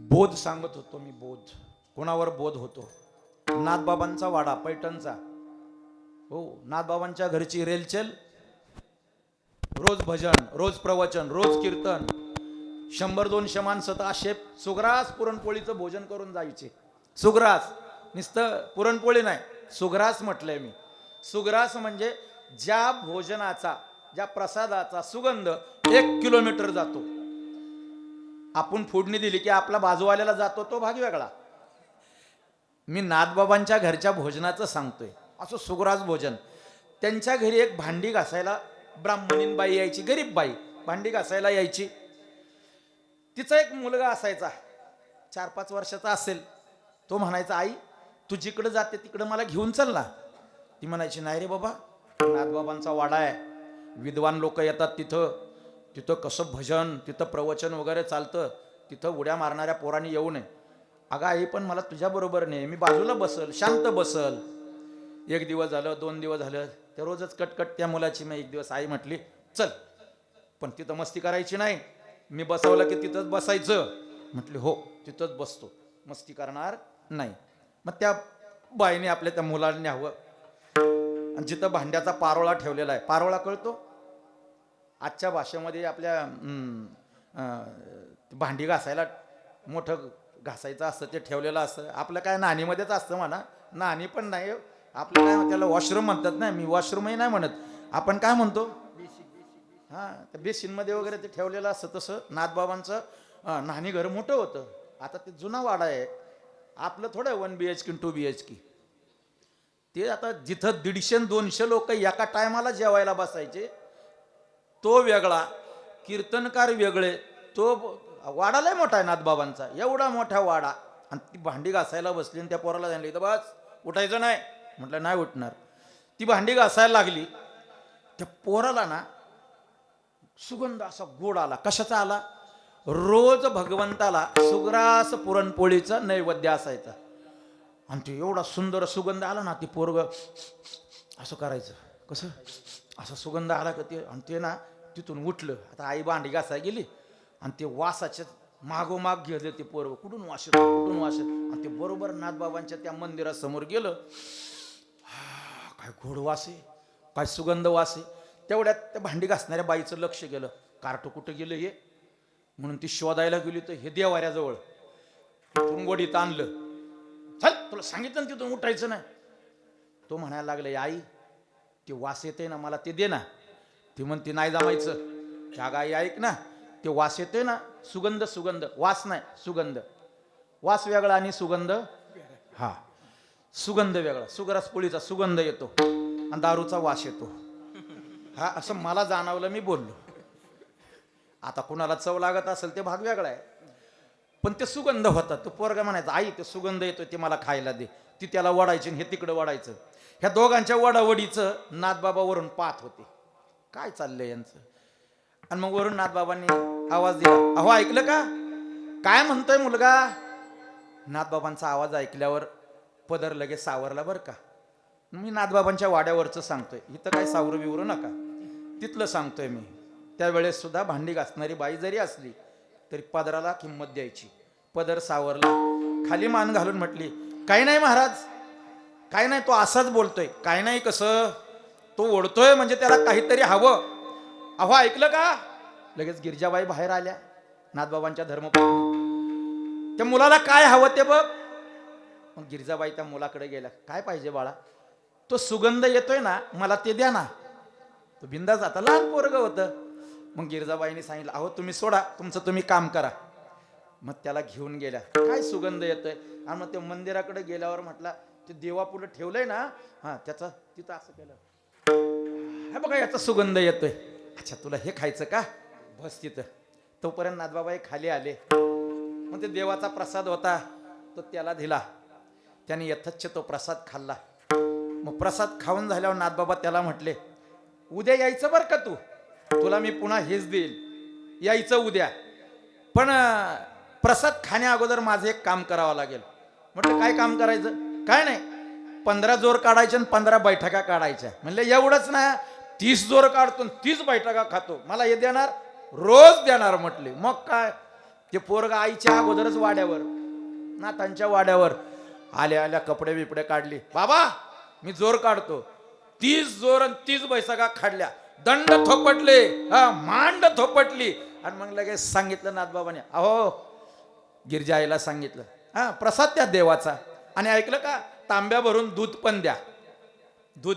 बोध सांगत होतो मी. बोध कोणावर बोध होतो? नाथबाबांचा वाडा पैठणचा. हो, नाथबाबांच्या घरची रेलचेल, रोज भजन, रोज प्रवचन, रोज कीर्तन, 100-200 माणसं तर असे सुग्रास पुरणपोळीचं भोजन करून जायचे. सुग्रास, नुसतं पुरणपोळी नाही, सुग्रास म्हटलंय मी. सुग्रास म्हणजे ज्या भोजनाचा, ज्या प्रसादाचा सुगंध 1 किलोमीटर जातो. आपण फोडणी दिली की आपला बाजूवाल्याला जातो, तो भाग वेगळा. मी नाथबाबांच्या घरच्या भोजनाचं सांगतोय. असं सुग्रास भोजन. त्यांच्या घरी एक भांडी घासायला ब्राह्मणीन बाई यायची, गरीब बाई भांडी घासायला यायची. तिचा एक मुलगा असायचा, 4-5 वर्षाचा असेल. तो म्हणायचा, आई तू जिकडं जाते तिकडं मला घेऊन चल ना. ती म्हणायची, नाही रे बाबा, नाथबाबांचा वाडा आहे, विद्वान लोक येतात तिथं, तिथं कसं भजन, तिथं प्रवचन वगैरे चालतं, तिथं उड्या मारणाऱ्या पोरांनी येऊ नये. अगं आई, पण मला तुझ्याबरोबर नाही, मी बाजूला बसल, शांत बसल. 1 दिवस झालं, 2 दिवस झालं, ते रोजच कटकट त्या मुलाची. मग एक दिवस आई म्हटली, चल, पण तिथं मस्ती करायची नाही, मी बसवलं की तिथंच बसायचं. म्हटली, हो तिथंच बसतो, मस्ती करणार नाही. मग त्या बाईने आपल्या त्या मुलाला न्यावं आणि जिथं भांड्याचा पारोळा ठेवलेला आहे, पारोळा कळतो आजच्या भाषेमध्ये आपल्या, भांडी घासायला मोठं घासायचं असतं, ते ठेवलेलं असतं. आपलं काय नाणीमध्येच असतं म्हणा, नाणी पण नाही आपलं, काय त्याला वॉशरूम म्हणतात ना, मी वॉशरूमही नाही म्हणत, आपण काय म्हणतो, हां, त्या बेसिनमध्ये वगैरे ते ठेवलेलं असतं. तसं नाथबाबांचं न्हाणी घर मोठं होतं. आता ते जुना वाडा आहे, आपलं थोडं 1 BHK 2 BHK. ते आता जिथं 150-200 लोक एका टायमाला जेवायला बसायचे, तो वेगळा, कीर्तनकार वेगळे. तो वाडा लय मोठा आहे नाथबाबांचा, एवढा मोठा वाडा. आणि ती भांडी घासायला बसली आणि त्या पोराला सांगितलं, इथं बस, उठायचं नाही. म्हटलं नाही उठणार. ती भांडी घासायला लागली. त्या पोराला ना सुगंध असा गोड आला. कशाचा आला? रोज भगवंताला सुग्रास पुरणपोळीचा नैवेद्य असायचा. आणि ते एवढा सुंदर सुगंध आला ना, ती पोरग असं करायचं. कसं असा सुगंध आला का ते, आणि ते ना तिथून उठलं. आता आई भांडी घासायला गेली आणि ते वासाचे मागोमाग घेतले ते पोरग, कुठून वास येतो, कुठून वास येतो. आणि ते बरोबर नाथबाबांच्या त्या मंदिरासमोर गेलं. काय गोड वास आहे, काय सुगंध वास आहे. तेवढ्यात त्या भांडी घासणाऱ्या बाईचं लक्ष गेलं, कार्ट कुठं गेलं हे, म्हणून ती शोधायला गेली. तर हे देवाऱ्याजवळ तिथून वडीत आणलं. चल, तुला सांगितलं ना तिथून उठायचं नाही. तो म्हणायला लागला, आई ते वास येते ना, मला ते दे ना. ती म्हणते, नाही जमायचं. त्या गाई ऐक ना, ते वास येते ना, सुगंध, सुगंध, वास नाही सुगंध. वास वेगळा आणि सुगंध, हा, सुगंध वेगळा. सुग्रास पोळीचा सुगंध येतो आणि दारूचा वास येतो, हा, असं मला जाणवलं. मी बोललो. आता कुणाला चव लागत असेल ते भाग वेगळा आहे, पण ते सुगंध होता. तो पोरगा म्हणायचा, आई ते सुगंध येतोय, ते मला खायला दे. ती त्याला वडायची आणि हे तिकडं वडायचं. ह्या दोघांच्या वडावडीचं नाथबाबा वरून पाहत होते, काय चाललंय यांचं. आणि मग वरून नाथबाबांनी आवाज दिला, अहो ऐकलं का, काय म्हणतोय मुलगा. नाथबाबांचा आवाज ऐकल्यावर पदर लगेच सावरला बरं का. मी नाथबाबांच्या वाड्यावरचं सांगतोय, इथं काय सावरू बिवरू नका, तिथलं सांगतोय मी. त्यावेळेस सुद्धा भांडी घासणारी बाई जरी असली तरी पदराला किंमत द्यायची. पदर सावरला, खाली मान घालून म्हटली, काही नाही महाराज, काही नाही, तो असाच बोलतोय. काही नाही कसं, तो ओढतोय म्हणजे त्याला काहीतरी हवं. अहो ऐकलं का. लगेच गिरजाबाई बाहेर आल्या, नाथबाबांच्या धर्मपत्नी. त्या मुलाला काय हवं ते बघ. मग गिरजाबाई त्या मुलाकडे गेल्या, काय पाहिजे बाळा. तो सुगंध येतोय ना, मला ते द्या ना. तो बिंदास, आता लहान पोरग होतं. मग गिरजाबाईंनी सांगितलं, अहो तुम्ही सोडा, तुमचं तुम्ही काम करा. मग त्याला घेऊन गेल्या, काय सुगंध येतोय. आणि मग ते मंदिराकडे गेल्यावर म्हटला, ते देवापुढे ठेवलंय ना, हा, त्याचा तिथं असं केलं, हे बघा याचा सुगंध येतोय. अच्छा, तुला हे खायचं का, बस तिथं. तोपर्यंत नाथबाबाई खाली आले. मग ते देवाचा प्रसाद होता, तो त्याला दिला. त्याने यथेच्छ तो प्रसाद खाल्ला. मग प्रसाद खाऊन झाल्यावर नाथबाबा त्याला म्हटले, उद्या यायचं बरं का तू, तुला मी पुन्हा हेच देईल, यायचं उद्या. पण प्रसाद खाण्या अगोदर माझं एक काम करावं लागेल. म्हटलं काय काम करायचं. काय नाही, 15 जोर काढायचे आणि 15 बैठका काढायच्या. म्हणलं एवढंच ना, 30 जोर काढतो 30 बैठका खातो, मला हे देणार, रोज देणार. म्हटले मग काय, ते पोरग आईच्या अगोदरच वाड्यावर, नातांच्या वाड्यावर आल्या आल्या कपडे बिपडे काढली. बाबा मी जोर काढतो. 30 जोर आणि 30 बैसका खाडल्या, दंड थोपटले, मांड थोपटली. आणि मग लगेच सांगितलं नाथबाबाने, अहो गिरजा आईला सांगितलं प्रसाद द्या देवाचा. आणि ऐकलं का, तांब्या भरून दूध पण द्या. दूध.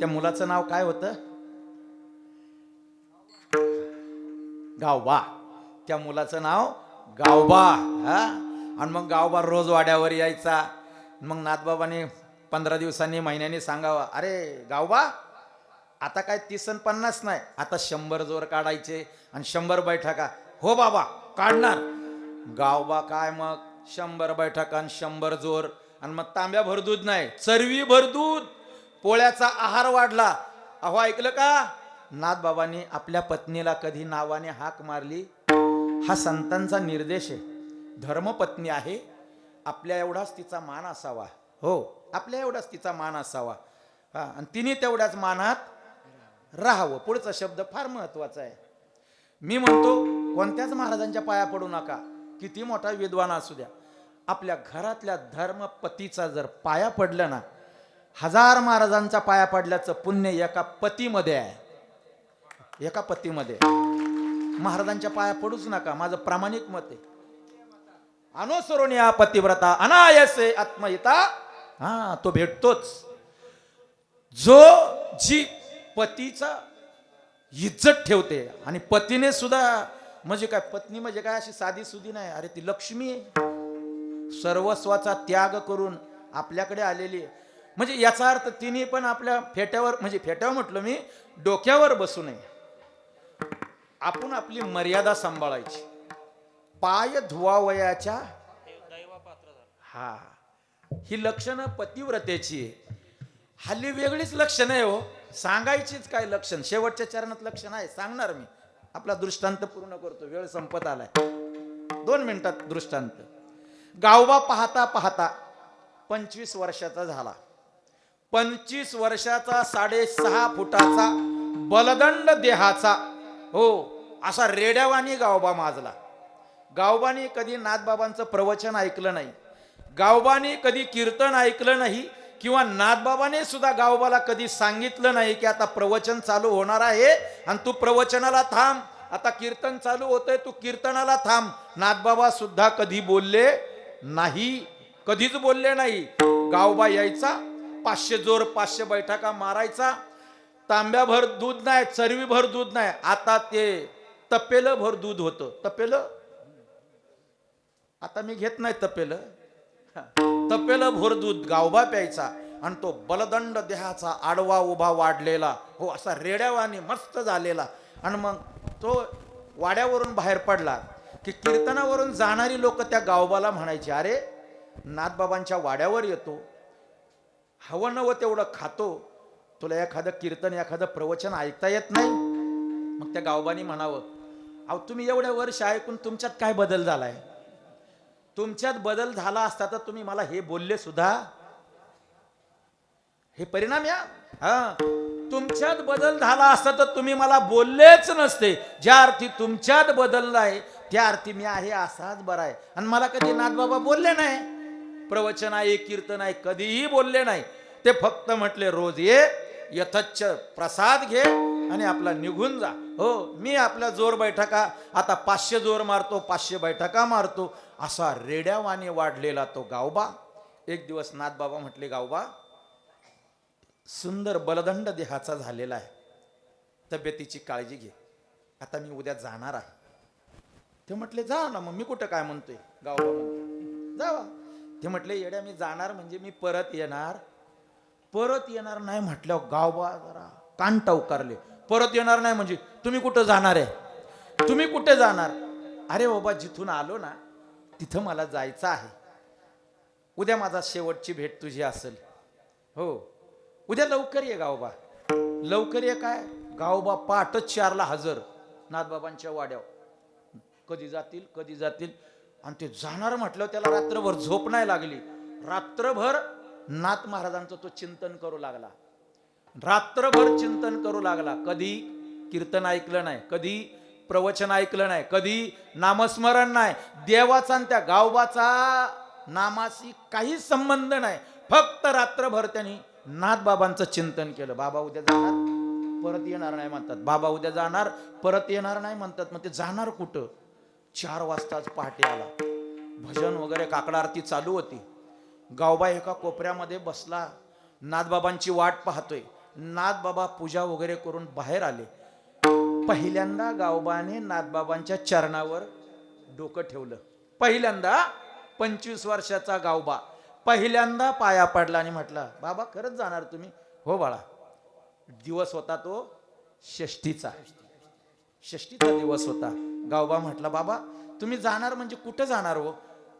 त्या मुलाचं नाव काय होतं? गावबा. त्या मुलाचं नाव गावबा. आणि मग गावबा रोज वाड्यावर यायचा. मग नाथबाबाने 15 दिवसांनी महिन्यानी सांगावं, अरे गावबा आता काय 30 आणि 50 नाही, आता 100 जोर काढायचे आणि 100 बैठका. हो बाबा काढणार. गावबा काय मग 100 बैठका आणि 100 जोर. आणि मग तांब्या भर दूध नाही, चरवी भर दूध. पोळ्याचा आहार वाढला. अहो ऐकलं का, नाथबाबांनी आपल्या पत्नीला कधी नावाने हाक मारली? हा संतांचा निर्देश आहे. धर्मपत्नी आहे, आपल्या एवढाच तिचा मान असावा. हो, आपल्या एवढाच तिचा मान असावा. आणि तिने तेवढ्याच मानात राहावं. पुढचा शब्द फार महत्वाचा आहे. मी म्हणतो कोणत्याच महाराजांच्या पाया पडू नका, किती मोठा विद्वान असू द्या. आपल्या घरातल्या धर्मपतीचा जर पाया पडलं ना, 1000 महाराजांचा पाया पडल्याचं पुण्य एका पतीमध्ये आहे. एका पतीमध्ये. महाराजांच्या पाया पडूच नका, माझं प्रामाणिक मत आहे. अनुसरोनिया पतिव्रता अनायसे आत्महिता. तो भेटतोच जो जी पतीचा इज्जत ठेवते. आणि पतीने सुद्धा म्हणजे काय, पत्नी म्हणजे काय अशी साधी सुधी नाही, अरे ती लक्ष्मी आहे. सर्वस्वाचा त्याग करून आपल्याकडे आलेली आहे. म्हणजे याचा अर्थ तिने पण आपल्या फेट्यावर, म्हणजे फेट्यावर म्हटलं मी, डोक्यावर बसू नये. आपण आपली मर्यादा सांभाळायची. पाय धुवावयाच्या ही लक्षणं पतिव्रतेची आहे. हल्ली वेगळीच लक्षणं आहे हो, सांगायचीच काय लक्षण. शेवटच्या चरणात लक्षण आहे, सांगणार मी. आपला दृष्टांत पूर्ण करतो, वेळ संपत आलाय. 2 मिनिटात दृष्टांत. गावबा पाहता पाहता 25 वर्षाचा झाला. 25 वर्षाचा 6.5 फुटाचा बलदंड देहाचा, हो असा रेड्यावानी गावबा माजला. गावबानी कधी नाथबाबांचं प्रवचन ऐकलं नाही, गावबानी कधी कीर्तन ऐकलं नाही, किंवा नाथबाबाने सुद्धा गावबाला कधी सांगितलं नाही की आता प्रवचन चालू होणार आहे आणि तू प्रवचनाला थांब, आता कीर्तन चालू होतंय तू कीर्तनाला थांब. नाथबाबा सुद्धा कधी बोलले नाही, कधीच बोलले नाही. गावबा यायचा, 500 जोर 500 बैठका मारायचा. तांब्याभर दूध नाही, चरवीभर दूध नाही, आता ते तपेलं भर दूध होतं. तपेलं आता मी घेत नाही, तपेलं तपेलं भर दूध गावबा प्यायचा. आणि तो बलदंड देहाचा आडवा उभा वाढलेला, हो असा रेड्यावानी मस्त झालेला. आणि मग तो वाड्यावरून बाहेर पडला की कीर्तनावरून जाणारी लोक त्या गावबाला म्हणायची, अरे नाथबाबांच्या वाड्यावर येतो, हवं नवं तेवढं खातो, तुला एखादं कीर्तन एखादं प्रवचन ऐकता येत नाही? मग त्या गावबानी म्हणावं, अहो तुम्ही एवढ्या वर्ष ऐकून तुमच्यात काय बदल झालाय? तुमच्यात बदल झाला असता तर तुम्ही मला हे बोलले सुद्धा? हे परिणाम या. तुमच्यात बदल झाला असता तर तुम्ही मला बोललेच नसते. ज्या अर्थी तुमच्यात बदल नाही त्या अर्थी मी आहे असाच बरा आहे. आणि मला कधी नाथबाबा बोलले नाही, प्रवचन आहे कीर्तन आहे कधीही बोलले नाही. ते फक्त म्हटले रोज ये, यथच्छ प्रसाद घे आणि आपला निघून जा. हो मी आपल्या जोर बैठका आता 500 जोर मारतो, 500 बैठका मारतो. असा रेड्यावाने वाढलेला तो गावबा. एक दिवस नाथबाबा म्हटले, गावबा सुंदर बलदंड देहाचा झालेला आहे, तब्येतीची काळजी घे, आता मी उद्या जाणार आहे. ते म्हटले जा ना. मग मी कुठं काय म्हणतोय? गावबा म्हणतो जावा. ते म्हटले येड्या मी जाणार म्हणजे मी परत येणार? परत येणार नाही म्हटल्यावर गावबा जरा कान टवकारले. परत येणार नाही म्हणजे तुम्ही कुठं जाणार आहे? तुम्ही कुठे जाणार? अरे बाबा जिथून आलो ना तिथं मला जायचं आहे. उद्या माझा शेवटची भेट तुझी असेल. हो उद्या लवकर ये गावबा. लवकर ये काय? गावबा पहाटच 4ला हजर नाथबाबांच्या वाड्यावर. कधी जातील कधी जातील. आणि ते जाणार म्हटलं त्याला रात्रभर झोप नाही लागली. रात्रभर नाथ महाराजांचं तो चिंतन करू लागला. रात्रभर चिंतन करू लागला. कधी कीर्तन ऐकलं नाही, कधी प्रवचन ऐकलं नाही, कधी नामस्मरण नाही, देवाचा आणि त्या गावबाचा नामाशी काही संबंध नाही. फक्त रात्रभर त्यांनी नाथबाबांचं चिंतन केलं. बाबा उद्या जाणार परत येणार नाही म्हणतात, बाबा उद्या जाणार परत येणार नाही म्हणतात. मग ते जाणार कुठं? 4 वाजताच पहाटे आला. भजन वगैरे काकडा आरती चालू होती. गावबा एका कोपऱ्यामध्ये बसला, नाथबाबांची वाट पाहतोय. नाथबाबा पूजा वगैरे करून बाहेर आले. पहिल्यांदा गावबाने नाथबाबांच्या चरणावर डोकं ठेवलं. पहिल्यांदा 25 वर्षाचा गावबा पहिल्यांदा पाया पडला आणि म्हटला, बाबा खरंच जाणार तुम्ही? हो बाळा. दिवस होता तो षष्ठीचा दिवस होता. गावबा म्हटला, बाबा तुम्ही जाणार म्हणजे कुठं जाणार हो?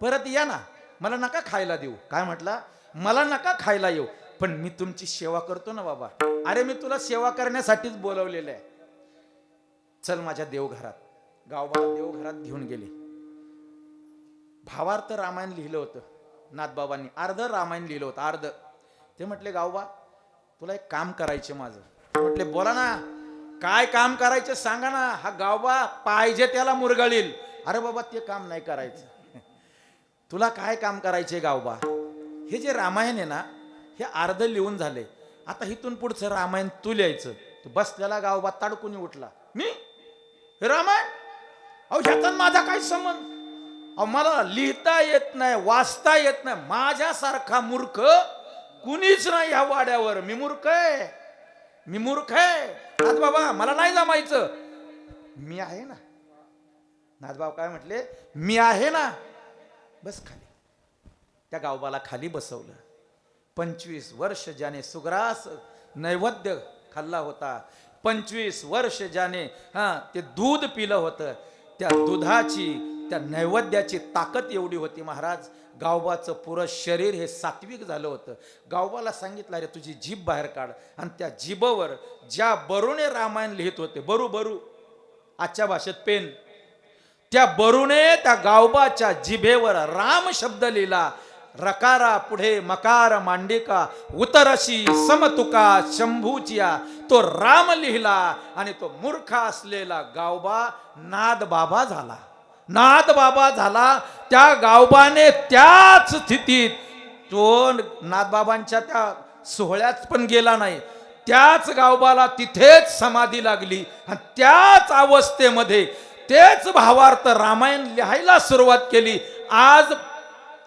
परत या ना, मला नका खायला देऊ. काय म्हटला? मला नका खायला येऊ, पण मी तुमची सेवा करतो ना बाबा. अरे मी तुला सेवा करण्यासाठीच बोलवलेलं आहे, चल माझ्या देवघरात. गावबाला देवघरात घेऊन गेले. भावार्थ रामायण लिहिलं होतं नाथबाबांनी, अर्ध रामायण लिहिलं होतं, अर्ध. ते म्हटले, गावबा तुला एक काम करायचे माझं. म्हटले, बोला ना, काय काम करायचं सांगा ना. हा गावबा पाहिजे त्याला मुरगळील. अरे बाबा ते काम नाही करायचं. तुला काय काम करायचे गावबा? हे जे रामायण आहे ना, हे अर्ध लिहून झाले. आता इथून पुढचं रामायण तू लिहायचं. तू बसलेला गावबा ताडकून उठला. मी हे रामायण? अहो ह्याचा माझा काय संबंध? अहो मला लिहिता येत नाही, वाचता येत नाही. माझ्यासारखा मूर्ख कुणीच नाही ह्या वाड्यावर. मी मूर्ख आहे, मी मूर्ख आहे. नाथबाबा मला नाही जमायचं. मी आहे ना. नाथबाबा काय म्हटले? मी आहे ना, बस खाली. त्या गावबाला खाली बसवलं. 25 वर्ष ज्याने सुग्रास नैवेद्य खाल्ला होता, 25 वर्ष ज्याने ते दूध पिलं होतं, त्या दुधाची, त्या नैवेद्याची ताकद एवढी होती महाराज. गावबाचं पुरं शरीर हे सात्विक झालं होतं. गावबाला सांगितलं, अरे तुझी जीभ बाहेर काढ. आणि त्या जीभवर ज्या बरूने रामायण लिहित होते, बरू आजच्या भाषेत पेन, त्या बरूने त्या गावबाच्या जिभेवर राम शब्द लिहिला. रकारा पुढे मकार मांडिका, उतरशी समतुका शंभूचिया, तो राम लिहिला. आणि तो मूर्ख असलेला गावबा नाथबाबा झाला. नाथबाबा झाला. त्या गावबाने त्याच स्थितीत, तो नाथबाबांच्या त्या सोहळ्यात पण गेला नाही, त्याच गावबाला तिथेच समाधी लागली. आणि त्याच अवस्थेमध्ये तेच भावार्थ रामायण लिहायला सुरुवात केली. आज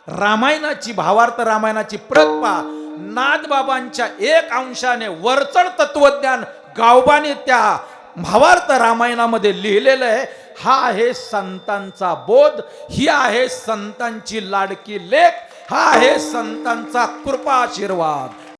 रामायणाची, भावार्थ रामायणाची प्रत पहा. नाथबाबांच्या 1 अंशाने वरचढ तत्वज्ञान गावबाने त्या भावार्थ रामायणामध्ये लिहिलेलं आहे. हा आहे संतांचा बोध, ही आहे संतांची लाडकी लेक, हा आहे संतांचा कृपा आशीर्वाद.